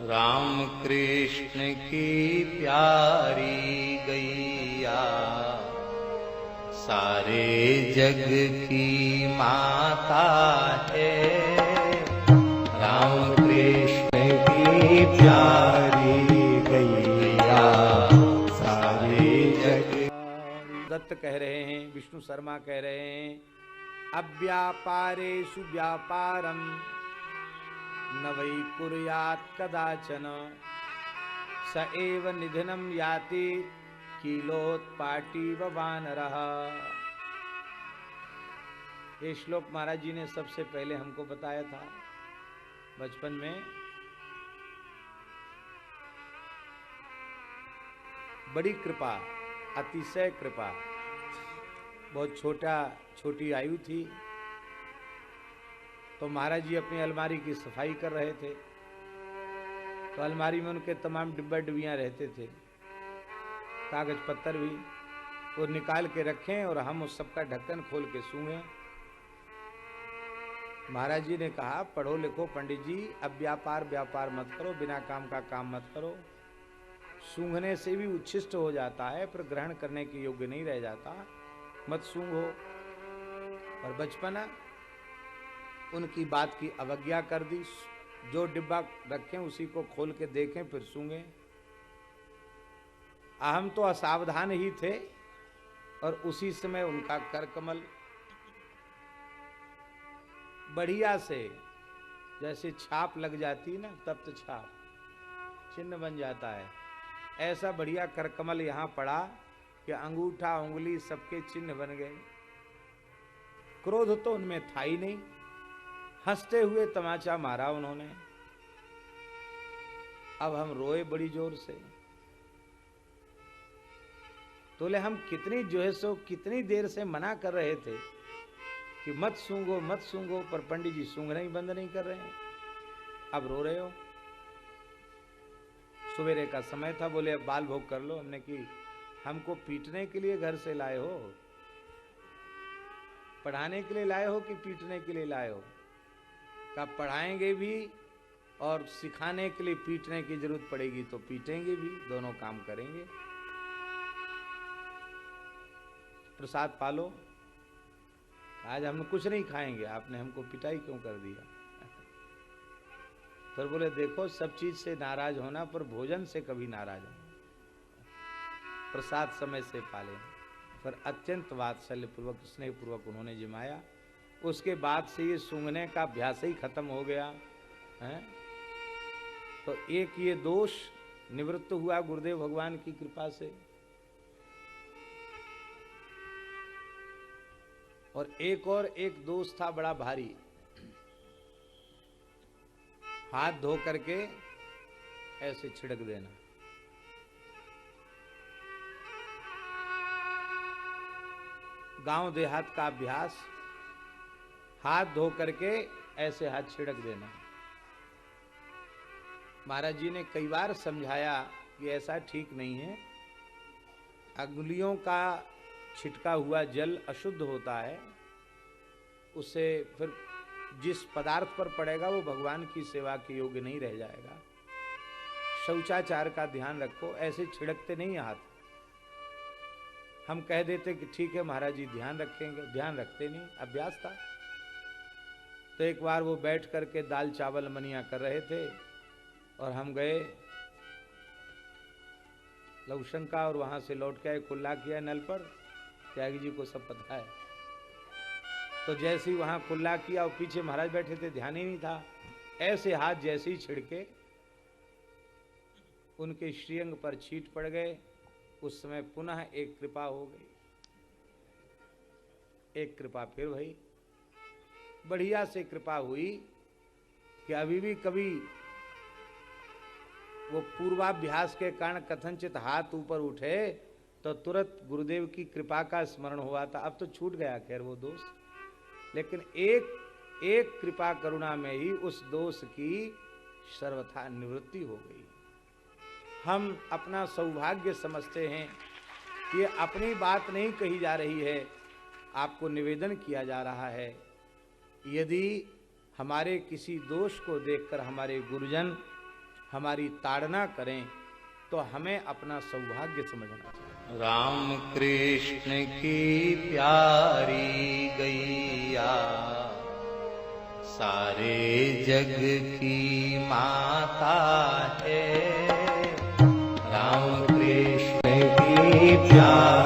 राम कृष्ण की प्यारी गैया सारे जग की माता है। राम कृष्ण की प्यारी गैया सारे जग। दत्त कह रहे हैं, विष्णु शर्मा कह रहे हैं, अव्यापारेषु व्यापारम न वै कुर्यात् कदाचन स एव निधनम याति कीलोत्पाटीव वानरः। ये श्लोक महाराज जी ने सबसे पहले हमको बताया था बचपन में। बड़ी कृपा, अतिशय कृपा। बहुत छोटी आयु थी तो महाराज जी अपनी अलमारी की सफाई कर रहे थे। तो अलमारी में उनके तमाम डिब्बा डिब्बियाँ रहते थे, कागज पत्तर भी वो निकाल के रखें और हम उस सबका ढक्कन खोल के सूंघें। महाराज जी ने कहा, पढ़ो लिखो पंडित जी, अब व्यापार मत करो, बिना काम का काम मत करो। सूंघने से भी उच्छिष्ट हो जाता है, पर ग्रहण करने के योग्य नहीं रह जाता, मत सूंघो। और बचपना उनकी बात की अवज्ञा कर दी। जो डिब्बा रखें उसी को खोल के देखें फिर सूंघें। हम तो असावधान ही थे और उसी समय उनका करकमल बढ़िया से जैसे छाप लग जाती है ना, तप्त छाप, चिन्ह बन जाता है। ऐसा बढ़िया करकमल यहाँ पड़ा कि अंगूठा उंगली सबके चिन्ह बन गए। क्रोध तो उनमें था ही नहीं, हंसते हुए तमाचा मारा उन्होंने। अब हम रोए बड़ी जोर से। तोले हम कितनी देर से मना कर रहे थे कि मत सूंघो, पर पंडित जी सूंघना ही बंद नहीं कर रहे हैं। अब रो रहे हो। सवेरे का समय था, बोले अब बाल भोग कर लो। हमने कि हमको पीटने के लिए घर से लाए हो, पढ़ाने के लिए लाए हो कि पीटने के लिए लाए हो? का पढ़ाएंगे भी और सिखाने के लिए पीटने की जरूरत पड़ेगी तो पीटेंगे भी, दोनों काम करेंगे। प्रसाद पालो। आज हम कुछ नहीं खाएंगे, आपने हमको पिटाई क्यों कर दिया? फिर बोले देखो, सब चीज से नाराज होना पर भोजन से कभी नाराज होना। प्रसाद समय से पाले। फिर अत्यंत वात्सल्य पूर्वक स्नेह पूर्वक उन्होंने जिमाया। उसके बाद से ये सूंघने का अभ्यास ही खत्म हो गया है। तो एक ये दोष निवृत्त हुआ गुरुदेव भगवान की कृपा से। और एक दोष था बड़ा भारी। हाथ धो करके ऐसे छिड़क देना। गांव देहात का अभ्यास, हाथ धो करके ऐसे हाथ छिड़क देना। महाराज जी ने कई बार समझाया कि ऐसा ठीक नहीं है। अंगुलियों का छिटका हुआ जल अशुद्ध होता है, उससे फिर जिस पदार्थ पर पड़ेगा वो भगवान की सेवा के योग्य नहीं रह जाएगा। शौचाचार का ध्यान रखो, ऐसे छिड़कते नहीं हाथ। हम कह देते कि ठीक है महाराज जी ध्यान रखेंगे, ध्यान रखते नहीं, अभ्यास था। तो एक बार वो बैठ करके दाल चावल मनिया कर रहे थे और हम गए लवशंका और वहां से लौट के आए, कुल्ला किया नल पर। त्यागी जी को सब पता है। तो जैसे ही वहां कुल्ला किया और पीछे महाराज बैठे थे, ध्यान ही नहीं था। ऐसे हाथ जैसे ही छिड़के उनके श्रीअंग पर छींट पड़ गए। उस समय पुनः एक कृपा हो गई, एक कृपा फिर भई। बढ़िया से कृपा हुई कि अभी भी कभी वो पूर्वाभ्यास के कारण कथनचित हाथ ऊपर उठे तो तुरंत गुरुदेव की कृपा का स्मरण हुआ था। अब तो छूट गया खैर वो दोष, लेकिन एक कृपा करुणा में ही उस दोष की सर्वथा निवृत्ति हो गई। हम अपना सौभाग्य समझते हैं कि अपनी बात नहीं कही जा रही है, आपको निवेदन किया जा रहा है। यदि हमारे किसी दोष को देखकर हमारे गुरुजन हमारी ताड़ना करें तो हमें अपना सौभाग्य समझना चाहिए। राम कृष्ण की प्यारी गैया सारे जग की माता है। राम कृष्ण की प्यारी